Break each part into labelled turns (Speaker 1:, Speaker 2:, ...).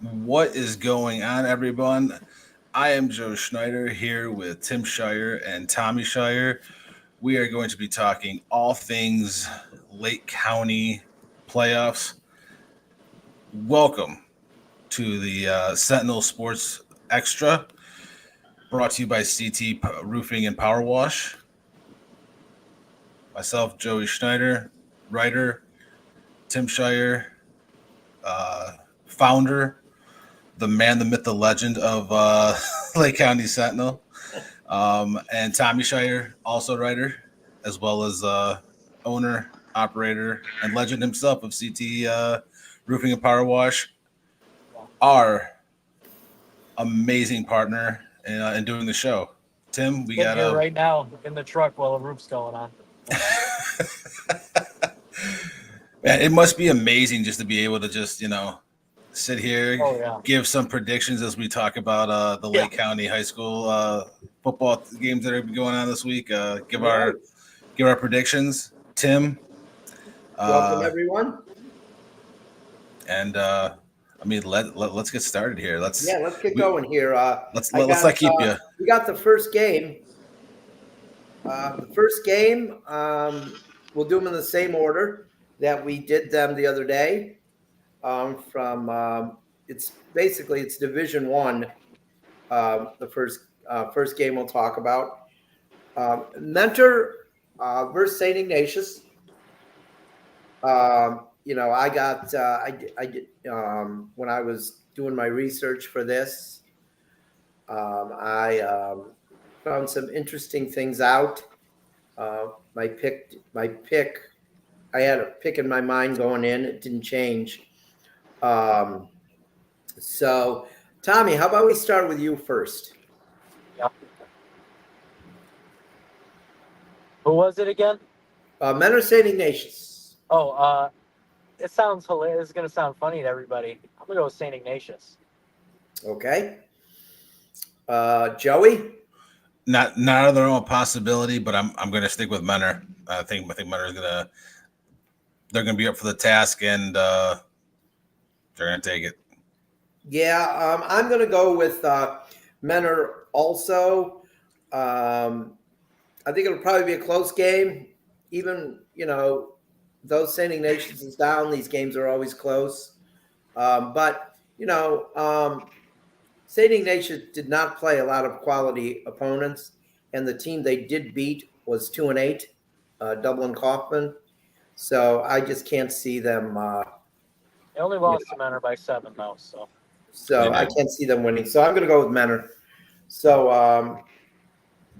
Speaker 1: What is going on, everyone? I am Joe Schneider here with Tim Shirer and Tommy Shirer. We are going to be talking all things Lake County playoffs. Welcome to the Sentinel Sports Extra, brought to you by CT Roofing and Power Wash. Myself, Joey Schneider, writer, Tim Shirer, uh, founder, the man, the myth, the legend of Lake County Sentinel, and Tommy Shirer, also writer, as well as owner, operator, and legend himself of CT Roofing and Power Wash. Our amazing partner in doing the show. Tim, we
Speaker 2: Sitting
Speaker 1: got
Speaker 2: here right now in the truck while the roof's going on.
Speaker 1: Man, it must be amazing just to be able to just sit here,
Speaker 2: Oh yeah,
Speaker 1: give some predictions as we talk about the
Speaker 2: yeah.
Speaker 1: Lake County High School football games that are going on this week. Give
Speaker 3: Right.
Speaker 1: our predictions, Tim,
Speaker 3: Welcome,
Speaker 1: uh,
Speaker 3: everyone.
Speaker 1: and I mean let's get started here.
Speaker 3: Yeah, let's get
Speaker 1: We,
Speaker 3: going here.
Speaker 1: let's not keep you.
Speaker 3: We got the first game. We'll do them in the same order that we did them the other day. It's Division One. The first game we'll talk about. Mentor versus Saint Ignatius. I got I did when I was doing my research for this. I found some interesting things out. My pick. I had a pick in my mind going in. It didn't change. Um, so, Tommy, how about we start with you first?
Speaker 2: Yeah. Who was it again?
Speaker 3: Mentor St. Ignatius.
Speaker 2: Oh, it sounds hilarious. It's gonna sound funny to everybody. I'm gonna go with Saint Ignatius.
Speaker 3: Okay. Joey.
Speaker 1: Not out of their own possibility, but I'm going to stick with Menor. I think Menor is they're going to be up for the task, and they're going to take it.
Speaker 3: Yeah, I'm going to go with Menor also. I think it'll probably be a close game. Even, those St. Ignatius is down, these games are always close. But St. Ignatius did not play a lot of quality opponents, and the team they did beat was 2-8, Dublin Kaufman. So I just can't see them.
Speaker 2: They only lost to Menor by 7 though.
Speaker 3: So I can't see them winning. So I'm going to go with Menor. So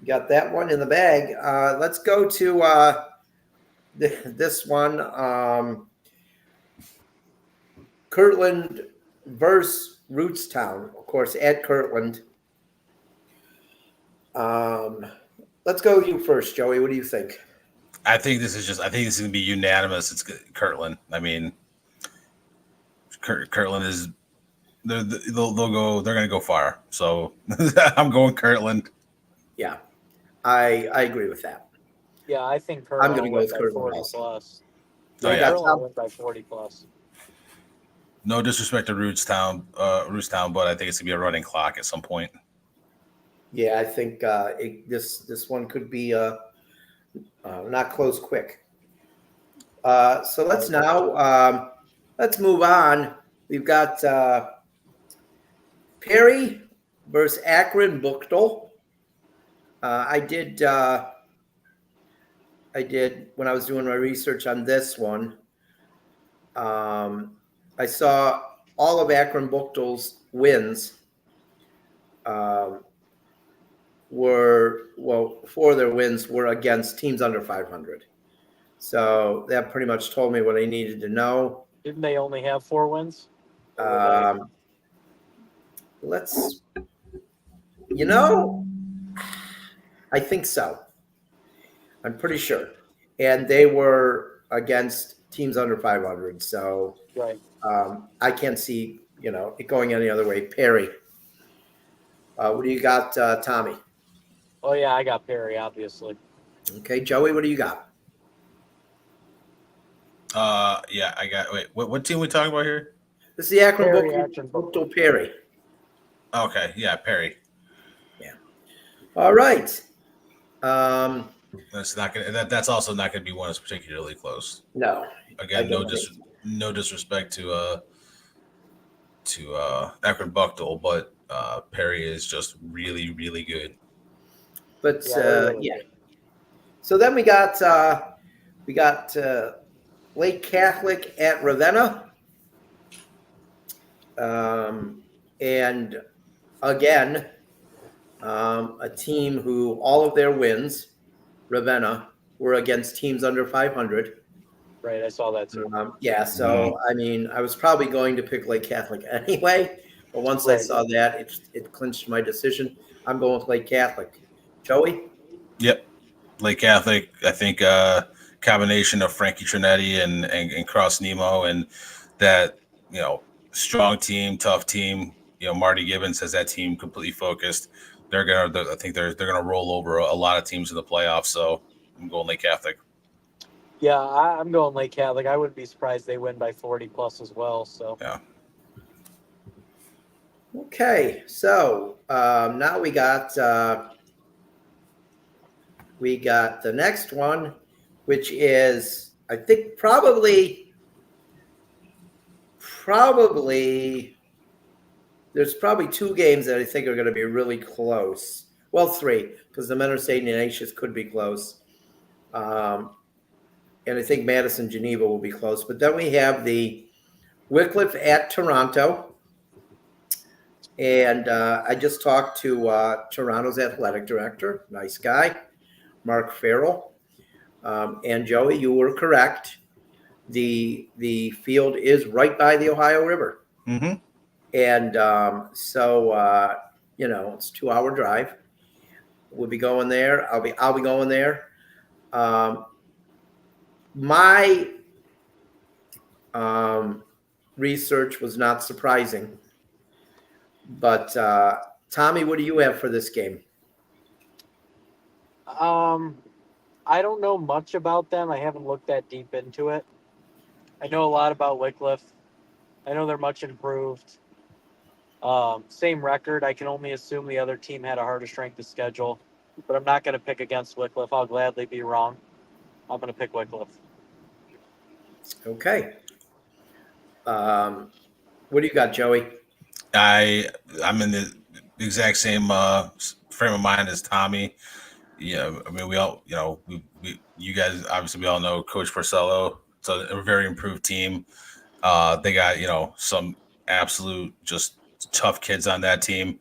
Speaker 3: got that one in the bag. Let's go to this one. Kirtland versus Rootstown, of course, at Kirtland. Let's go with you first, Joey. What do you think?
Speaker 1: I think this is going to be unanimous. It's Kirtland. I mean, Kirtland is they'll go. They're going to go far. So I'm going Kirtland.
Speaker 3: Yeah, I agree with that.
Speaker 2: Yeah, I think Kirtland
Speaker 3: I'm going to go with Kirtland
Speaker 2: 40
Speaker 3: also.
Speaker 2: plus.
Speaker 1: Oh, yeah.
Speaker 2: Kirtland win by 40 plus.
Speaker 1: No disrespect to Rootstown, but I think it's going to be a running clock at some point.
Speaker 3: Yeah, I think this one could be not close quick. So let's move on. We've got Perry versus Akron Buchtel. I did when I was doing my research on this one. I saw all of Akron Buchtel's wins. Four of their wins were against teams under 500. So that pretty much told me what I needed to know.
Speaker 2: Didn't they only have 4 wins?
Speaker 3: I think so. I'm pretty sure. And they were against teams under 500. So
Speaker 2: Right.
Speaker 3: I can't see, it going any other way. Perry. What do you got, Tommy?
Speaker 2: Oh yeah, I got Perry, obviously.
Speaker 3: Okay, Joey, what do you got?
Speaker 1: Yeah, I got. Wait, what team we talking about here?
Speaker 3: This is the Akron
Speaker 2: Perry Action
Speaker 3: Bookto Perry.
Speaker 1: Okay, yeah, Perry.
Speaker 3: All right.
Speaker 1: That's not gonna. That's also not gonna be one that's particularly close.
Speaker 3: No.
Speaker 1: Again,
Speaker 3: don't think
Speaker 1: no disrespect to Akron Buckdale, but Perry is just really, really good.
Speaker 3: But
Speaker 2: they're really good.
Speaker 3: So then we got Lake Catholic at Ravenna. And again, a team who all of their wins, Ravenna, were against teams under 500.
Speaker 2: Right, I saw that too.
Speaker 3: So I mean, I was probably going to pick Lake Catholic anyway, but once I
Speaker 2: Right.
Speaker 3: saw that, it clinched my decision. I'm going with Lake Catholic. Joey?
Speaker 1: Yep, Lake Catholic. I think combination of Frankie Trinetti and Cross Nemo and that strong team, tough team. Marty Gibbons has that team completely focused. I think they're gonna roll over a lot of teams in the playoffs. So I'm going Lake Catholic.
Speaker 2: Yeah, I'm going Lake Catholic. I wouldn't be surprised they win by 40 plus as well. So
Speaker 1: yeah.
Speaker 3: Okay, so now we got the next one, which is I think probably there's probably two games that I think are going to be really close. Well, three, because the men are St. Ignatius could be close. And I think Madison Geneva will be close. But then we have the Wycliffe at Toronto. And I just talked to Toronto's athletic director, nice guy, Mark Farrell. And Joey, you were correct. The field is right by the Ohio River.
Speaker 1: Mm-hmm.
Speaker 3: And so it's a 2-hour drive. We'll be going there. I'll be going there. My research was not surprising, but Tommy, what do you have for this game?
Speaker 2: I don't know much about them. I haven't looked that deep into it. I know a lot about Wycliffe. I know they're much improved. Same record. I can only assume the other team had a harder strength of schedule, but I'm not going to pick against Wycliffe. I'll gladly be wrong. I'm going to pick Wycliffe.
Speaker 3: Okay. What do you got, Joey?
Speaker 1: I'm in the exact same frame of mind as Tommy. Yeah, I mean, we all, you guys, obviously, we all know Coach Porcello. It's a very improved team. They got, some absolute just tough kids on that team.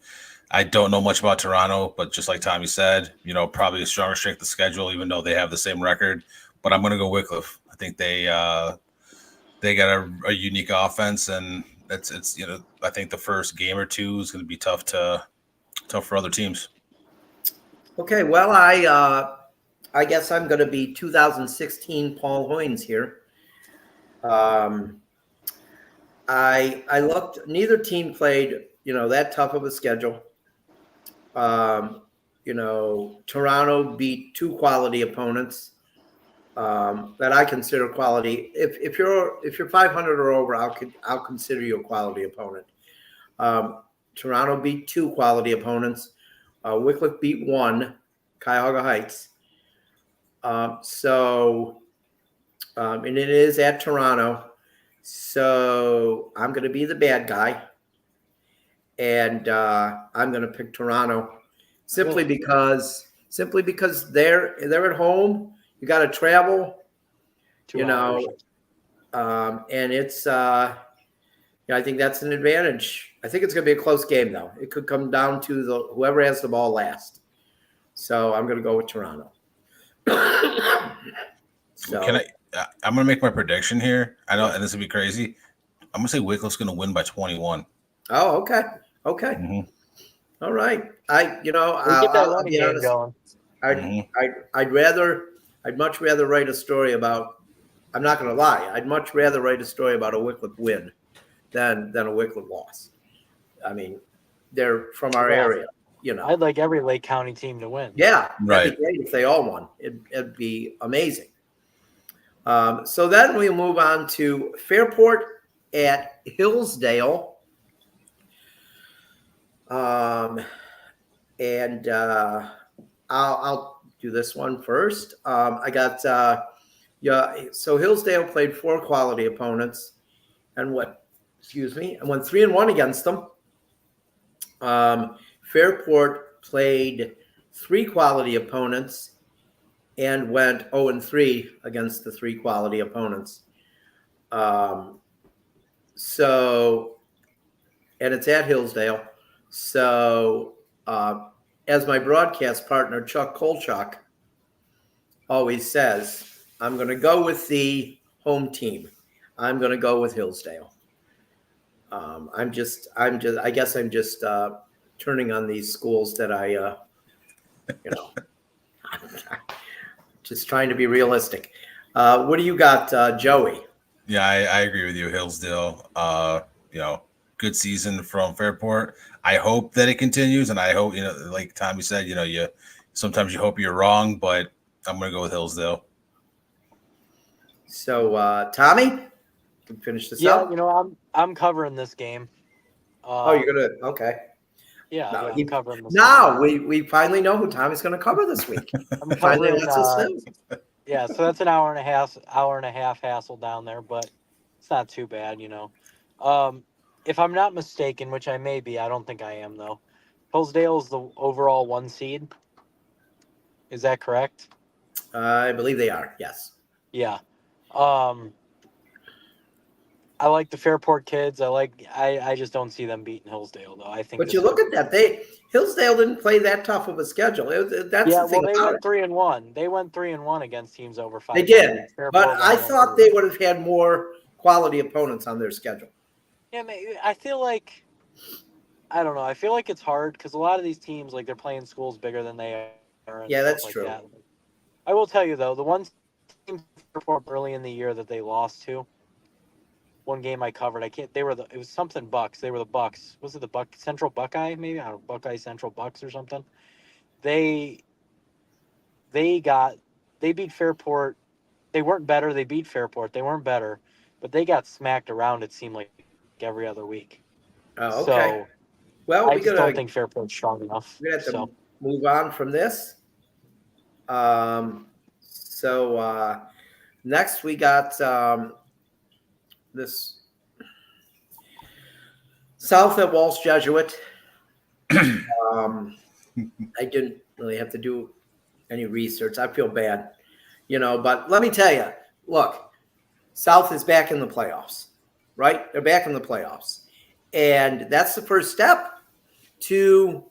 Speaker 1: I don't know much about Toronto, but just like Tommy said, probably a stronger strength of schedule, even though they have the same record. But I'm going to go Wycliffe. I think they got a unique offense, and it's I think the first game or two is going to be tough for other teams. Okay,
Speaker 3: well, I guess I'm going to be 2016 Paul Hoynes here. I looked. Neither team played, that tough of a schedule. Toronto beat two quality opponents that I consider quality. If you're 500 or over, I'll consider you a quality opponent. Toronto beat two quality opponents. Wycliffe beat one, Cuyahoga Heights. And it is at Toronto. So I'm going to be the bad guy. And I'm going to pick Toronto simply because they're at home. You got to travel,
Speaker 2: 2 hours.
Speaker 3: And it's I think that's an advantage. I think it's going to be a close game, though. It could come down to whoever has the ball last. So I'm going to go with Toronto.
Speaker 1: So I'm going to make my prediction here. I know, and this would be crazy. I'm going to say Wycliffe's going to win by 21.
Speaker 3: Oh, okay. Mm-hmm. All right. I'll be honest.
Speaker 2: Going.
Speaker 3: I'd much rather write a story about. I'm not going to lie. I'd much rather write a story about a Wycliffe win than a Wycliffe loss. I mean, they're from our area.
Speaker 2: I'd like every Lake County team to win.
Speaker 3: Yeah,
Speaker 1: right.
Speaker 3: That'd be great if they all won. It'd be amazing. So then we move on to Fairport at Hillsdale. And I'll do this one first. I got so Hillsdale played 4 quality opponents and went 3-1 against them. Fairport played 3 quality opponents and went 0-3 against the 3 quality opponents. So, and it's at Hillsdale. So, as my broadcast partner, Chuck Kolchak, always says, I'm going to go with the home team. I'm going to go with Hillsdale. I guess I'm just turning on these schools that just trying to be realistic. What do you got, Joey?
Speaker 1: Yeah, I agree with you, Hillsdale. Good season from Fairport. I hope that it continues, and I hope, like Tommy said, you sometimes you hope you're wrong, but I'm going to go with Hillsdale.
Speaker 3: So, Tommy, can finish this up.
Speaker 2: Yeah, I'm covering this game.
Speaker 3: You're gonna okay.
Speaker 2: Yeah,
Speaker 3: No,
Speaker 2: I'm covering this.
Speaker 3: Now we finally know who Tommy's going to cover this week.
Speaker 2: I'm
Speaker 3: finally
Speaker 2: covering.
Speaker 3: lets us know.
Speaker 2: Yeah, so that's an hour and a half hassle down there, but it's not too bad, If I'm not mistaken, which I may be, I don't think I am though. Hillsdale is the overall 1 seed. Is that correct?
Speaker 3: I believe they are. Yes.
Speaker 2: Yeah. I like the Fairport kids. I just don't see them beating Hillsdale though. I think.
Speaker 3: But you look at that. Hillsdale didn't play that tough of a schedule. That's the thing.
Speaker 2: They went 3-1. They went 3-1 against teams over 5.
Speaker 3: They did, but I thought they would have had more quality opponents on their schedule.
Speaker 2: Yeah, I feel like, I don't know. I feel like it's hard because a lot of these teams, like, they're playing schools bigger than they are. And
Speaker 3: yeah, that's
Speaker 2: like
Speaker 3: true.
Speaker 2: That. I will tell you though, the one team early in the year that they lost to. One game I covered, it was something Bucks. They were the Bucks. Was it the Central Buckeye, maybe? I don't know, Buckeye Central Bucks or something. They beat Fairport. They weren't better. They beat Fairport. They weren't better, but they got smacked around, it seemed like, every other week.
Speaker 3: Oh, okay.
Speaker 2: So,
Speaker 3: well,
Speaker 2: I just don't think Fairport's strong enough.
Speaker 3: We have to move on from this. Next we got this South at Walsh Jesuit. I didn't really have to do any research. I feel bad, but let me tell you, look, South is back in the playoffs, right? They're back in the playoffs. And that's the first step to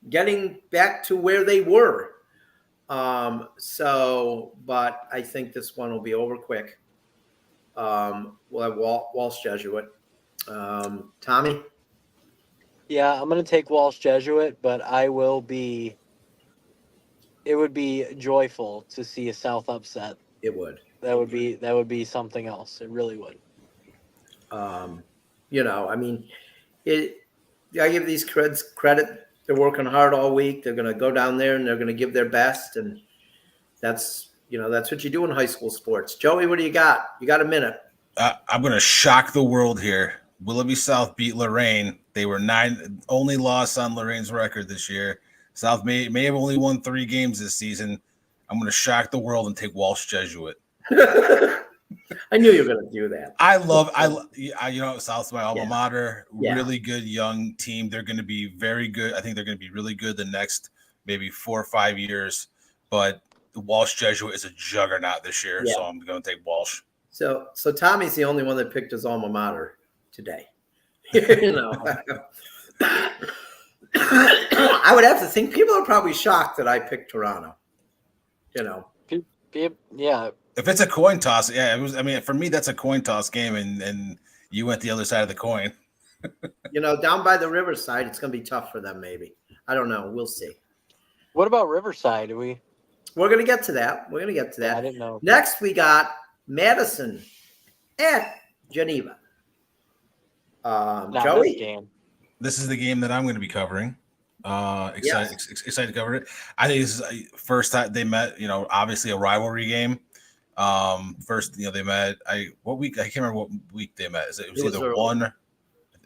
Speaker 3: getting back to where they were. But I think this one will be over quick. We'll have Walsh Jesuit. Tommy?
Speaker 2: Yeah, I'm going to take Walsh Jesuit, but it would be joyful to see a South upset.
Speaker 3: It would.
Speaker 2: That would be something else. It really would.
Speaker 3: I give these credit. They're working hard all week. They're going to go down there and they're going to give their best. And that's what you do in high school sports. Joey, what do you got? You got a minute.
Speaker 1: I'm going to shock the world here. Willoughby South beat Lorraine. They were only loss on Lorraine's record this year. South may have only won 3 games this season. I'm going to shock the world and take Walsh Jesuit.
Speaker 3: I knew you were going to do that.
Speaker 1: South's my alma mater.
Speaker 3: Yeah.
Speaker 1: Really good young team. They're going to be very good. I think they're going to be really good the next maybe 4 or 5 years. But Walsh Jesuit is a juggernaut this year, so I'm going to take Walsh.
Speaker 3: So Tommy's the only one that picked his alma mater today. I would have to think people are probably shocked that I picked Toronto.
Speaker 2: Yeah.
Speaker 1: If it's a coin toss, it was. I mean, for me, that's a coin toss game, and you went the other side of the coin.
Speaker 3: Down by the riverside, it's going to be tough for them. Maybe, I don't know. We'll see.
Speaker 2: What about Riverside?
Speaker 3: We're going to get to that.
Speaker 2: I didn't know.
Speaker 3: Next, we got Madison at Geneva. Joey?
Speaker 2: This game.
Speaker 1: This is the game that I'm going to be covering. Excited to cover it. I think this is the first time they met. Obviously a rivalry game. First, they met. What week? I can't remember what week they met. It was either
Speaker 3: early.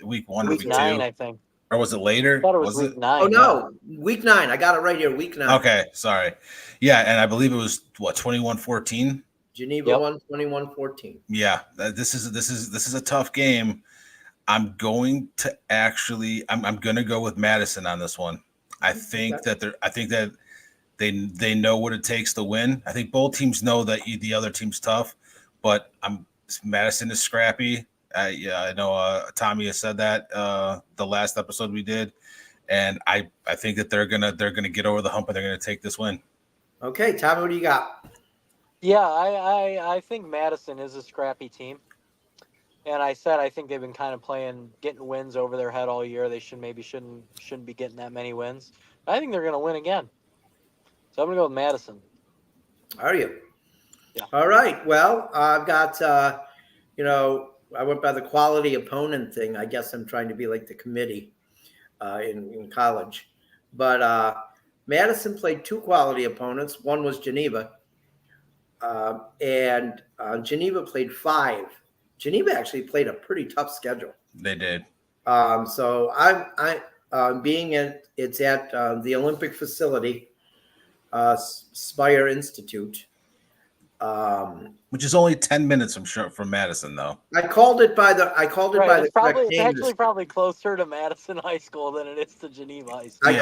Speaker 1: week one or
Speaker 2: Week
Speaker 1: week
Speaker 2: 9,
Speaker 1: two,
Speaker 2: I think.
Speaker 1: or was it later?
Speaker 2: I thought it was week 9.
Speaker 3: Oh no, week 9. I got it right here. Week 9.
Speaker 1: Okay, sorry. Yeah, and I believe it was 21-14.
Speaker 3: Geneva won 21-14.
Speaker 1: Yeah, this is a tough game. I'm going to I'm going to go with Madison on this one. I think that they know what it takes to win. I think both teams know that the other team's tough, but Madison is scrappy. I know Tommy has said that the last episode we did, and I think that they're gonna get over the hump and they're gonna take this win.
Speaker 3: Okay, Tommy, what do you got?
Speaker 2: Yeah, I think Madison is a scrappy team. And I think they've been kind of getting wins over their head all year. They shouldn't be getting that many wins. I think they're going to win again. So I'm going to go with Madison.
Speaker 3: Are you?
Speaker 2: Yeah.
Speaker 3: All right. Well, I've got, I went by the quality opponent thing. I guess I'm trying to be like the committee in college. But Madison played 2 quality opponents. One was Geneva. And Geneva played 5. Geneva actually played a pretty tough schedule.
Speaker 1: They did.
Speaker 3: So I'm it's at the Olympic facility, Spire Institute.
Speaker 1: Which is only 10 minutes from Madison, though.
Speaker 3: I called it by the correct name.
Speaker 2: It's probably closer to Madison High School than it is to Geneva High School.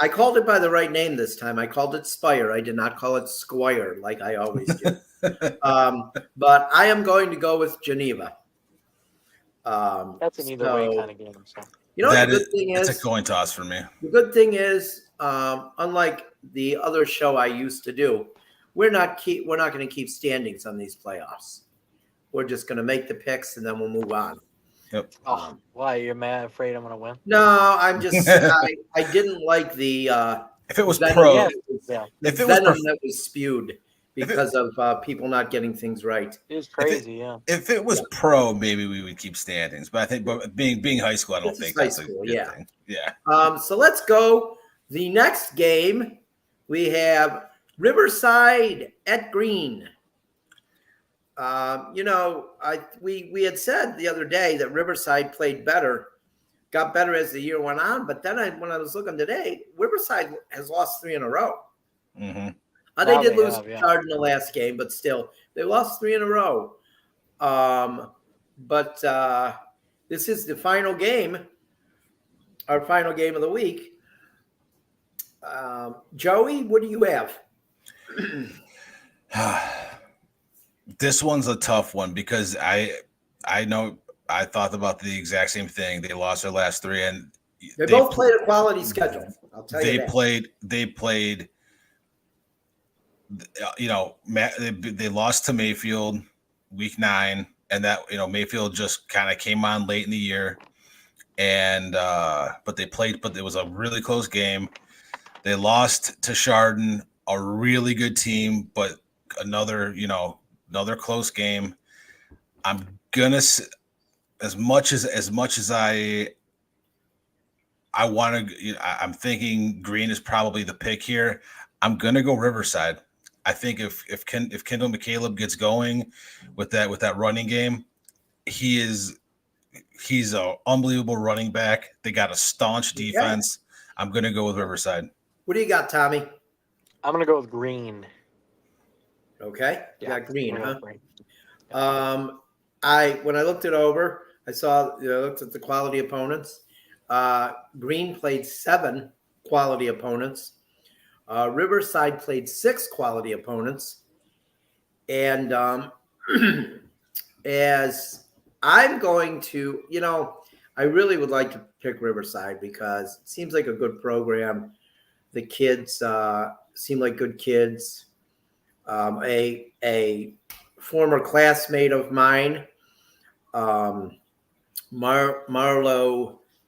Speaker 3: I called it by the right name this time. I called it Spire. I did not call it Squire like I always do. But I am going to go with Geneva.
Speaker 2: That's an either way kind of game. So.
Speaker 3: The good thing is
Speaker 1: it's a coin toss for me.
Speaker 3: The good thing is, unlike the other show I used to do, we're not going to keep standings on these playoffs. We're just going to make the picks and then we'll move on.
Speaker 1: Yep.
Speaker 2: Why you're afraid I'm going to win?
Speaker 3: No, I'm just I didn't like the
Speaker 1: if it was
Speaker 3: venom,
Speaker 1: pro,
Speaker 3: if it was that was spewed because of people not getting things right.
Speaker 2: It's crazy,
Speaker 1: If it was pro, maybe we would keep standings. But I think, being high school, I don't think that's a good thing. Yeah.
Speaker 3: So let's go. The next game we have Riverside at Green. We had said the other day that Riverside got better as the year went on. But then when I was looking today, Riverside has lost 3 in a row.
Speaker 1: Mm-hmm.
Speaker 3: They did lose Chard in the last game, but still, they lost 3 in a row. But this is the final game, our final game of the week. Joey, what do you have?
Speaker 1: This one's a tough one because I know I thought about the exact same thing. They lost their last 3, and
Speaker 3: they both played a quality schedule. I'll tell you that.
Speaker 1: They played. They lost to Mayfield week 9, and that Mayfield just kind of came on late in the year, and but it was a really close game. They lost to Chardon, a really good team, but another close game. I'm gonna, as much as I want to, I'm thinking Green is probably the pick here. I'm gonna go Riverside. I think if Kendall McCaleb gets going with that running game, he's an unbelievable running back. They got a staunch defense. I'm gonna go with Riverside.
Speaker 3: What do you got, Tommy?
Speaker 2: I'm gonna go with Green.
Speaker 3: Okay, got Green, huh?
Speaker 2: Green.
Speaker 3: When I looked it over, I looked at the quality opponents. Green played 7 quality opponents. Riverside played 6 quality opponents. And as I'm going to, I really would like to pick Riverside because it seems like a good program. The kids seem like good kids. A former classmate of mine, Marlo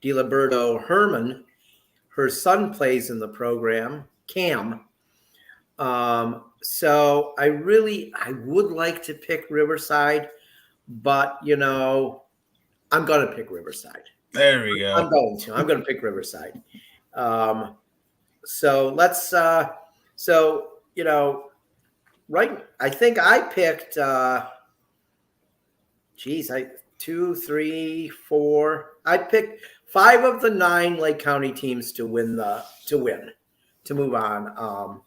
Speaker 3: DiLiberto Herman, her son plays in the program, Cam. So I would like to pick Riverside, but I'm going to pick Riverside.
Speaker 1: There we go.
Speaker 3: I'm going to pick Riverside. So let's, right. I think I picked. Two, three, four. I picked 5 of the 9 Lake County teams to win to move on.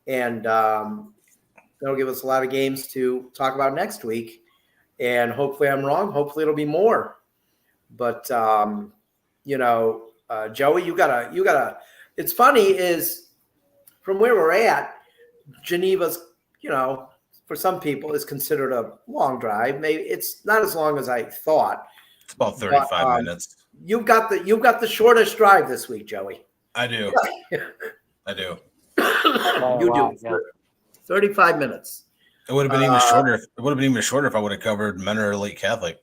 Speaker 3: And that'll give us a lot of games to talk about next week. And hopefully I'm wrong. Hopefully it'll be more. But Joey, you gotta. It's funny is from where we're at, Geneva's, for some people is considered a long drive. Maybe it's not as long as I thought.
Speaker 1: It's about 35 minutes.
Speaker 3: You've got the shortest drive this week, Joey.
Speaker 1: I do. I do.
Speaker 3: You do.
Speaker 2: Yeah.
Speaker 3: 35 minutes.
Speaker 1: It would have been even shorter. It would have been even shorter if I would have covered Menor Lake Catholic.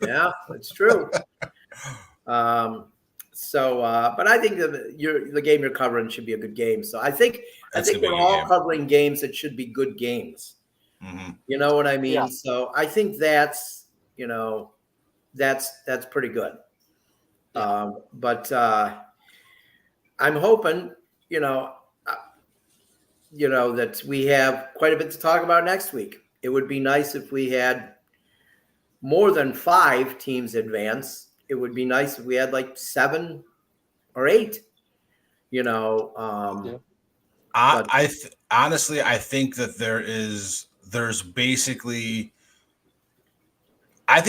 Speaker 3: Yeah, it's true. But I think the game you're covering should be a good game. So I think we're all covering games that should be good games.
Speaker 1: Mm-hmm.
Speaker 3: You know what I mean?
Speaker 2: Yeah.
Speaker 3: So I think that's pretty good.
Speaker 2: Yeah.
Speaker 3: But I'm hoping, that we have quite a bit to talk about next week. It would be nice if we had more than 5 teams advance. It would be nice if we had like 7 or 8.
Speaker 1: Honestly, I think that there's basically. I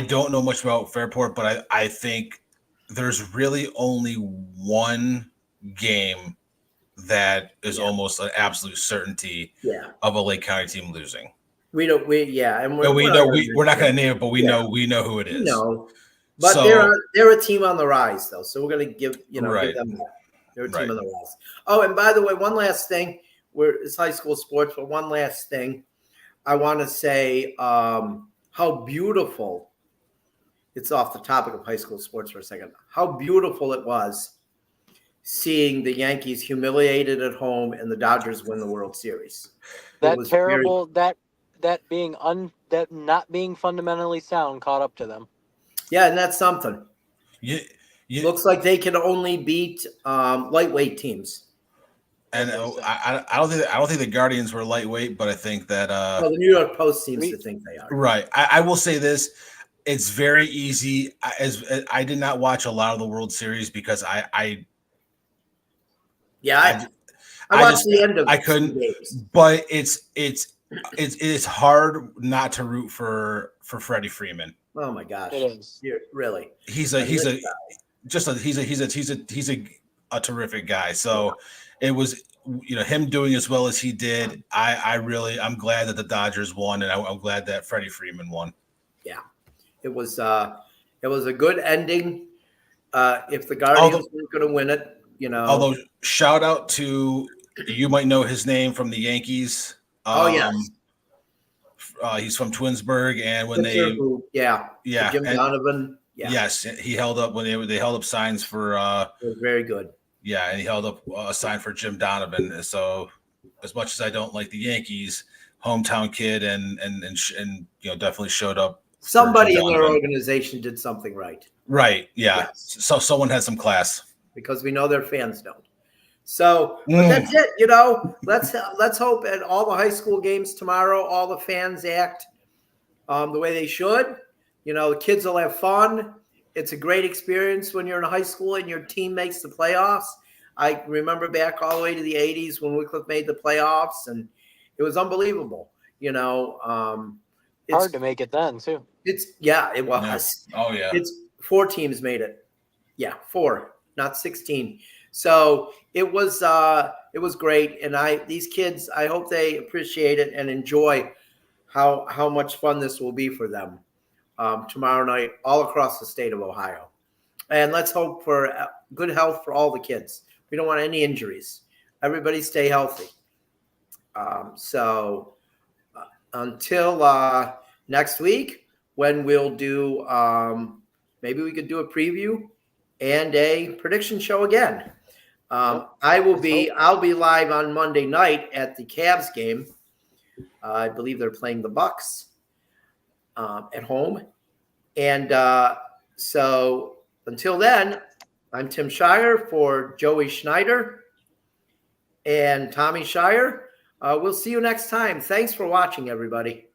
Speaker 1: don't know much about Fairport, but I think there's really only one game that is almost an absolute certainty of a Lake County team losing.
Speaker 3: We're not going
Speaker 1: to name it, but we know who it is.
Speaker 3: No, but they're a team on the rise though, so we're going to give give them that. They're a team on the rise. Oh, and by the way, one last thing, it's high school sports, but one last thing, I want to say how beautiful. It's off the topic of high school sports for a second. How beautiful it was seeing the Yankees humiliated at home and the Dodgers win the World Series.
Speaker 2: That terrible that not being fundamentally sound caught up to them.
Speaker 3: Yeah, and that's something.
Speaker 1: Yeah.
Speaker 3: Looks like they can only beat lightweight teams.
Speaker 1: And I don't think the Guardians were lightweight, but I think that
Speaker 3: the New York Post seems to think they are.
Speaker 1: Right. I will say this: it's very easy. As I did not watch a lot of the World Series because I
Speaker 3: watched the end of.
Speaker 1: I couldn't. Games. But it's hard not to root for Freddie Freeman.
Speaker 3: Oh my gosh!
Speaker 2: It is.
Speaker 3: Really.
Speaker 1: He's a terrific guy. So it was him doing as well as he did. I'm glad that the Dodgers won, and I'm glad that Freddie Freeman won.
Speaker 3: Yeah, it was a good ending. If the Guardians weren't going to win it,
Speaker 1: Although shout out to, you might know his name from the Yankees.
Speaker 3: Yes.
Speaker 1: He's from Twinsburg, and when
Speaker 3: Jim Donovan. Yeah.
Speaker 1: Yes, he held up when they held up signs for.
Speaker 3: It was very good.
Speaker 1: Yeah, and he held up a sign for Jim Donovan. So, as much as I don't like the Yankees, hometown kid, and definitely showed up.
Speaker 3: Somebody in their organization did something right.
Speaker 1: Right. Yeah.
Speaker 3: Yes.
Speaker 1: So someone had some class.
Speaker 3: Because we know their fans don't. So but that's it. Let's hope at all the high school games tomorrow, all the fans act the way they should. The kids will have fun. It's a great experience when you're in high school and your team makes the playoffs. I remember back all the way to the 80s when Wycliffe made the playoffs, and it was unbelievable. It's
Speaker 2: hard to make it then too.
Speaker 3: It was.
Speaker 1: Yeah. Oh yeah.
Speaker 3: It's 4 teams made it. Yeah, 4, not 16. So it was great, and these kids, I hope they appreciate it and enjoy how much fun this will be for them tomorrow night all across the state of Ohio. And let's hope for good health for all the kids. We don't want any injuries. Everybody stay healthy. Until next week, when we'll do maybe we could do a preview and a prediction show again. I'll be live on Monday night at the Cavs game. I believe they're playing the Bucks at home. And so until then, I'm Tim Shirer for Joey Schnieder. and Tommy Shirer. We'll see you next time. Thanks for watching, everybody.